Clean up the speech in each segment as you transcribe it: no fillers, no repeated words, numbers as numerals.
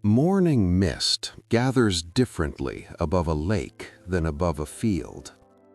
Morning mist gathers differently above a lake than above a field.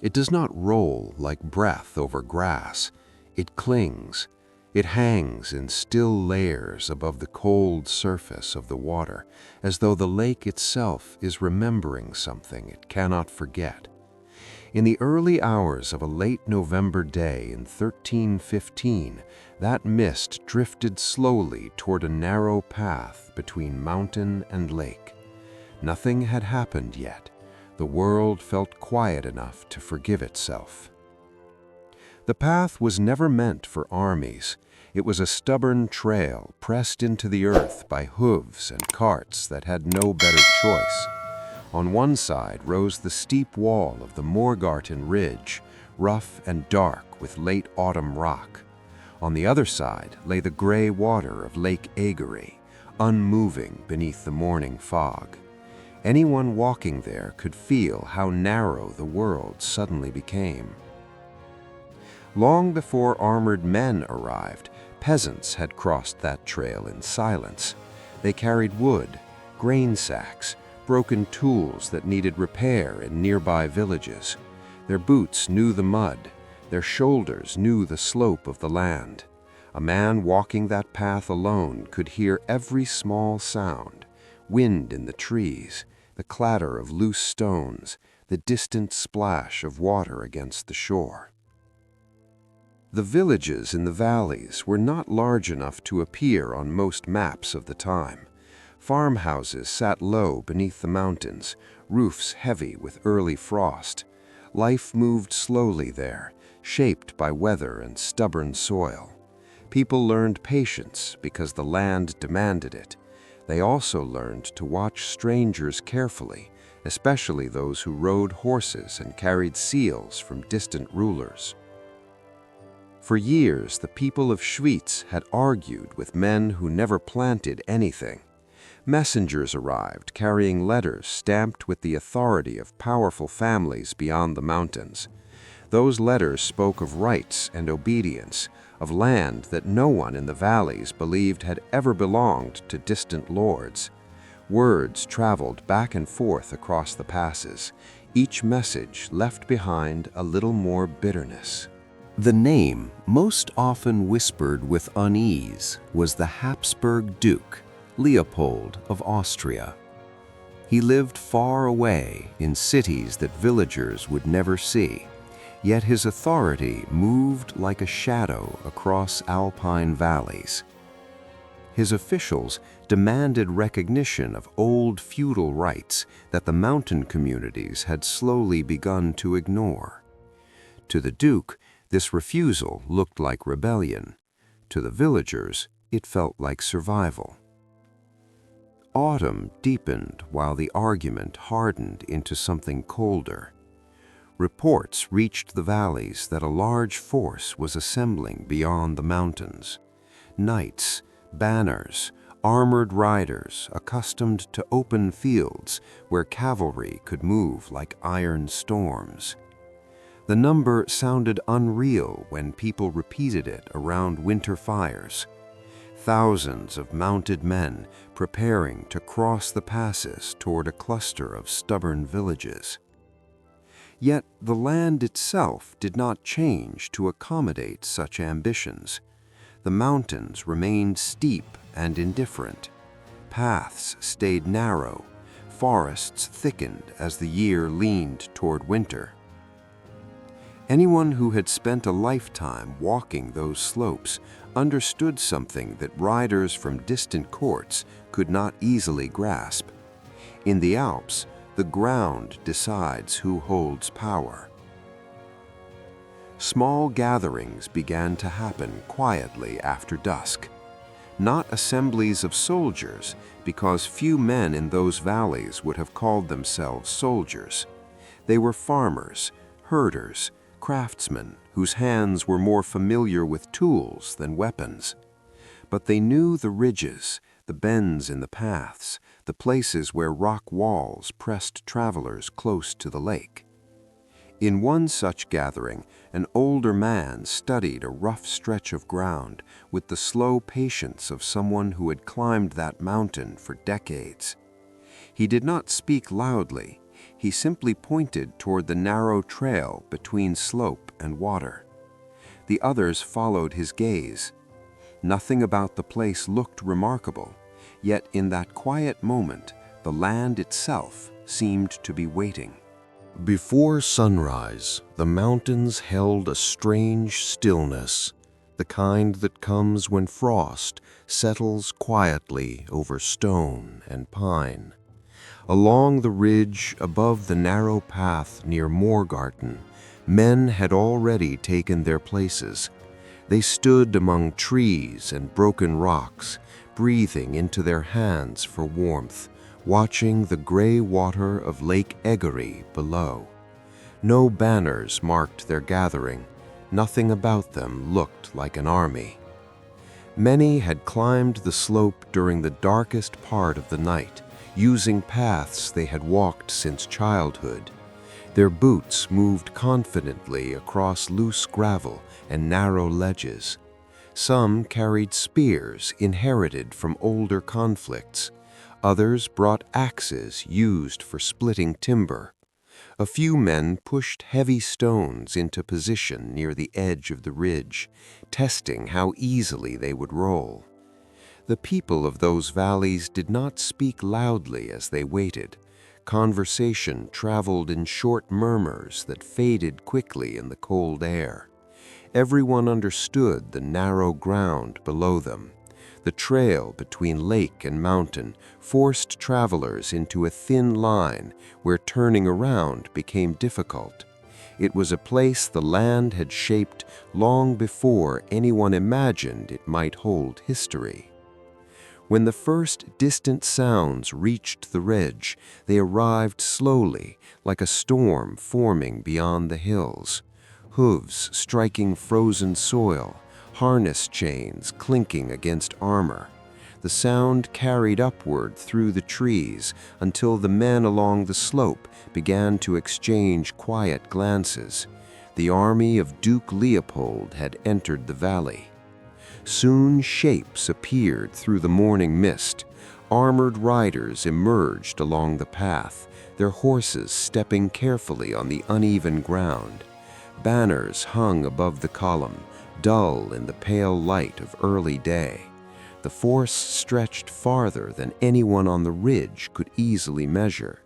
It does not roll like breath over grass. It clings. It hangs in still layers above the cold surface of the water, as though the lake itself is remembering something it cannot forget. In the early hours of a late November day in 1315, that mist drifted slowly toward a narrow path between mountain and lake. Nothing had happened yet. The world felt quiet enough to forgive itself. The path was never meant for armies. It was a stubborn trail pressed into the earth by hooves and carts that had no better choice. On one side rose the steep wall of the Morgarten ridge, rough and dark with late autumn rock. On the other side lay the gray water of Lake Aegeri, unmoving beneath the morning fog. Anyone walking there could feel how narrow the world suddenly became. Long before armored men arrived, peasants had crossed that trail in silence. They carried wood, grain sacks, broken tools that needed repair in nearby villages. Their boots knew the mud. Their shoulders knew the slope of the land. A man walking that path alone could hear every small sound: wind in the trees, the clatter of loose stones, the distant splash of water against the shore. The villages in the valleys were not large enough to appear on most maps of the time. Farmhouses sat low beneath the mountains, roofs heavy with early frost. Life moved slowly there, shaped by weather and stubborn soil. People learned patience because the land demanded it. They also learned to watch strangers carefully, especially those who rode horses and carried seals from distant rulers. For years, the people of Schwyz had argued with men who never planted anything. Messengers arrived carrying letters stamped with the authority of powerful families beyond the mountains. Those letters spoke of rights and obedience, of land that no one in the valleys believed had ever belonged to distant lords. Words traveled back and forth across the passes. Each message left behind a little more bitterness. The name, most often whispered with unease, was the Habsburg Duke, Leopold of Austria. He lived far away in cities that villagers would never see, yet his authority moved like a shadow across Alpine valleys. His officials demanded recognition of old feudal rights that the mountain communities had slowly begun to ignore. To the Duke, this refusal looked like rebellion. To the villagers, it felt like survival. Autumn deepened while the argument hardened into something colder. Reports reached the valleys that a large force was assembling beyond the mountains. Knights, banners, armored riders accustomed to open fields where cavalry could move like iron storms. The number sounded unreal when people repeated it around winter fires. Thousands of mounted men preparing to cross the passes toward a cluster of stubborn villages. Yet the land itself did not change to accommodate such ambitions. The mountains remained steep and indifferent. Paths stayed narrow. Forests thickened as the year leaned toward winter. Anyone who had spent a lifetime walking those slopes understood something that riders from distant courts could not easily grasp. In the Alps, the ground decides who holds power. Small gatherings began to happen quietly after dusk. Not assemblies of soldiers, because few men in those valleys would have called themselves soldiers. They were farmers, herders, craftsmen whose hands were more familiar with tools than weapons. But they knew the ridges, the bends in the paths, the places where rock walls pressed travelers close to the lake. In one such gathering, an older man studied a rough stretch of ground with the slow patience of someone who had climbed that mountain for decades. He did not speak loudly. He simply pointed toward the narrow trail between slope and water. The others followed his gaze. Nothing about the place looked remarkable, yet in that quiet moment, the land itself seemed to be waiting. Before sunrise, the mountains held a strange stillness, the kind that comes when frost settles quietly over stone and pine. Along the ridge above the narrow path near Morgarten, men had already taken their places. They stood among trees and broken rocks, breathing into their hands for warmth, watching the gray water of Lake Aegeri below. No banners marked their gathering. Nothing about them looked like an army. Many had climbed the slope during the darkest part of the night, using paths they had walked since childhood. Their boots moved confidently across loose gravel and narrow ledges. Some carried spears inherited from older conflicts. Others brought axes used for splitting timber. A few men pushed heavy stones into position near the edge of the ridge, testing how easily they would roll. The people of those valleys did not speak loudly as they waited. Conversation traveled in short murmurs that faded quickly in the cold air. Everyone understood the narrow ground below them. The trail between lake and mountain forced travelers into a thin line where turning around became difficult. It was a place the land had shaped long before anyone imagined it might hold history. When the first distant sounds reached the ridge, they arrived slowly, like a storm forming beyond the hills. Hooves striking frozen soil, harness chains clinking against armor. The sound carried upward through the trees until the men along the slope began to exchange quiet glances. The army of Duke Leopold had entered the valley. Soon shapes appeared through the morning mist. Armored riders emerged along the path, their horses stepping carefully on the uneven ground. Banners hung above the column, dull in the pale light of early day. The force stretched farther than anyone on the ridge could easily measure.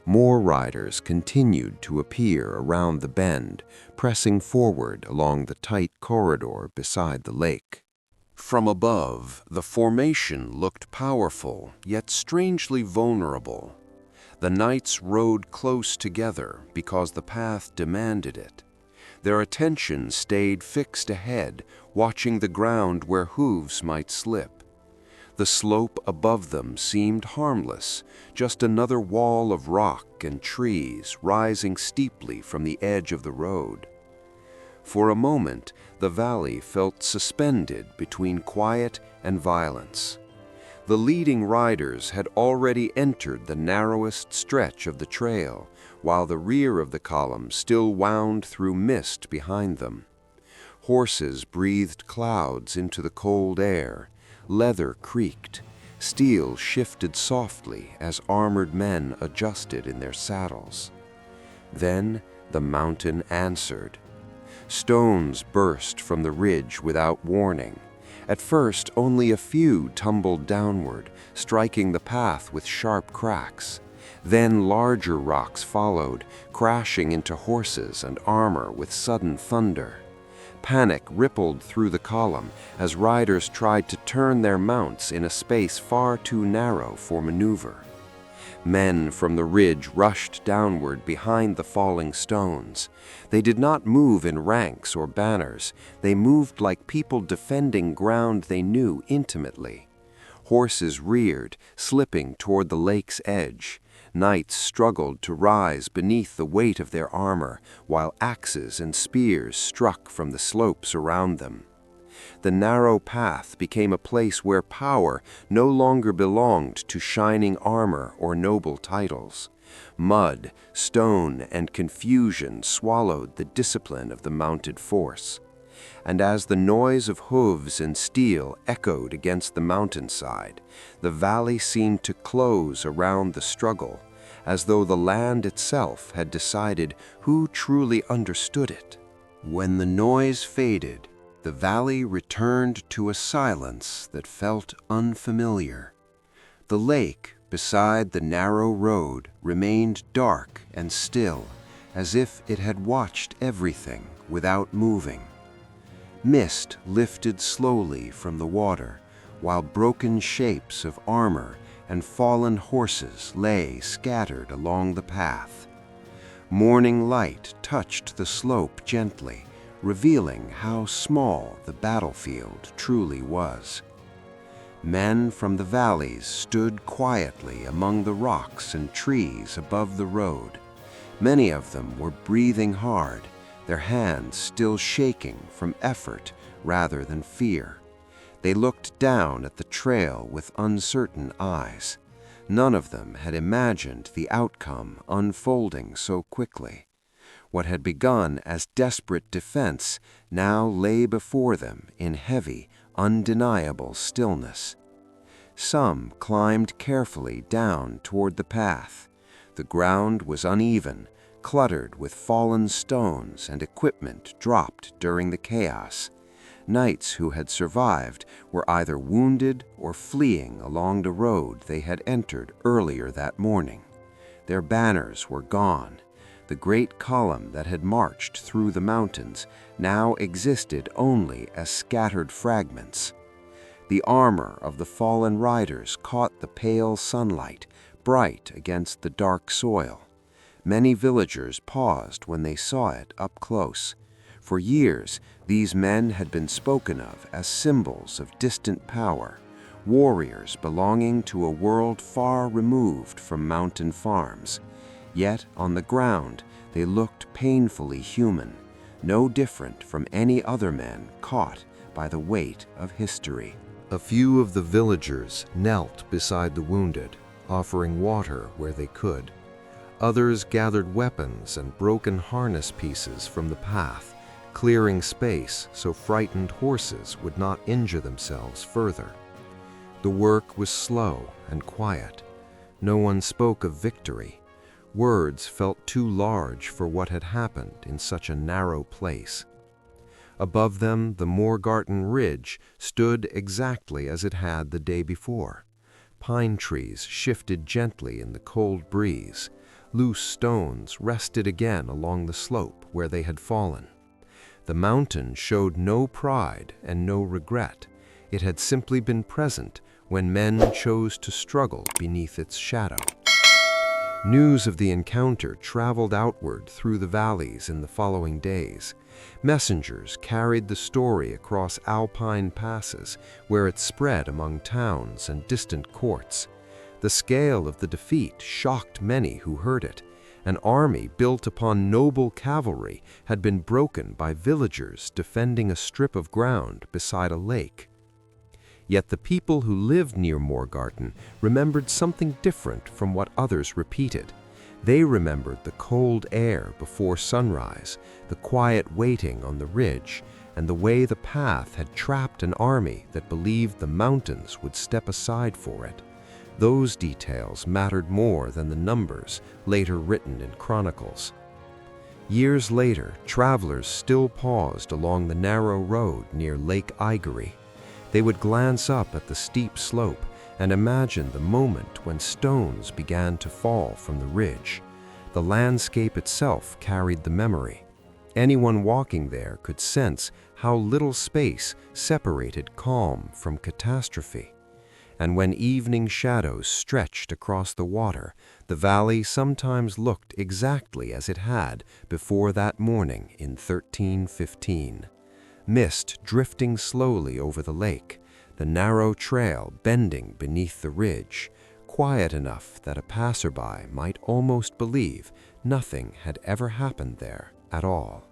More riders continued to appear around the bend, pressing forward along the tight corridor beside the lake. From above, the formation looked powerful, yet strangely vulnerable. The knights rode close together because the path demanded it. Their attention stayed fixed ahead, watching the ground where hooves might slip. The slope above them seemed harmless, just another wall of rock and trees rising steeply from the edge of the road. For a moment, the valley felt suspended between quiet and violence. The leading riders had already entered the narrowest stretch of the trail, while the rear of the column still wound through mist behind them. Horses breathed clouds into the cold air, leather creaked, steel shifted softly as armored men adjusted in their saddles. Then the mountain answered. Stones burst from the ridge without warning. At first, only a few tumbled downward, striking the path with sharp cracks. Then larger rocks followed, crashing into horses and armor with sudden thunder. Panic rippled through the column as riders tried to turn their mounts in a space far too narrow for maneuver. Men from the ridge rushed downward behind the falling stones. They did not move in ranks or banners. They moved like people defending ground they knew intimately. Horses reared, slipping toward the lake's edge. Knights struggled to rise beneath the weight of their armor, while axes and spears struck from the slopes around them. The narrow path became a place where power no longer belonged to shining armor or noble titles. Mud, stone, and confusion swallowed the discipline of the mounted force. And as the noise of hooves and steel echoed against the mountainside, the valley seemed to close around the struggle, as though the land itself had decided who truly understood it. When the noise faded, the valley returned to a silence that felt unfamiliar. The lake beside the narrow road remained dark and still, as if it had watched everything without moving. Mist lifted slowly from the water, while broken shapes of armor and fallen horses lay scattered along the path. Morning light touched the slope gently, revealing how small the battlefield truly was. Men from the valleys stood quietly among the rocks and trees above the road. Many of them were breathing hard, their hands still shaking from effort rather than fear. They looked down at the trail with uncertain eyes. None of them had imagined the outcome unfolding so quickly. What had begun as desperate defense now lay before them in heavy, undeniable stillness. Some climbed carefully down toward the path. The ground was uneven, cluttered with fallen stones and equipment dropped during the chaos. Knights who had survived were either wounded or fleeing along the road they had entered earlier that morning. Their banners were gone. The great column that had marched through the mountains now existed only as scattered fragments. The armor of the fallen riders caught the pale sunlight, bright against the dark soil. Many villagers paused when they saw it up close. For years, these men had been spoken of as symbols of distant power, warriors belonging to a world far removed from mountain farms. Yet, on the ground, they looked painfully human, no different from any other men caught by the weight of history. A few of the villagers knelt beside the wounded, offering water where they could. Others gathered weapons and broken harness pieces from the path, clearing space so frightened horses would not injure themselves further. The work was slow and quiet. No one spoke of victory. Words felt too large for what had happened in such a narrow place. Above them, the Morgarten ridge stood exactly as it had the day before. Pine trees shifted gently in the cold breeze. Loose stones rested again along the slope where they had fallen. The mountain showed no pride and no regret. It had simply been present when men chose to struggle beneath its shadow. News of the encounter traveled outward through the valleys in the following days. Messengers carried the story across Alpine passes, where it spread among towns and distant courts. The scale of the defeat shocked many who heard it. An army built upon noble cavalry had been broken by villagers defending a strip of ground beside a lake. Yet the people who lived near Morgarten remembered something different from what others repeated. They remembered the cold air before sunrise, the quiet waiting on the ridge, and the way the path had trapped an army that believed the mountains would step aside for it. Those details mattered more than the numbers later written in chronicles. Years later, travelers still paused along the narrow road near Lake Aegeri. They would glance up at the steep slope and imagine the moment when stones began to fall from the ridge. The landscape itself carried the memory. Anyone walking there could sense how little space separated calm from catastrophe. And when evening shadows stretched across the water, the valley sometimes looked exactly as it had before that morning in 1315. Mist drifting slowly over the lake, the narrow trail bending beneath the ridge, quiet enough that a passerby might almost believe nothing had ever happened there at all.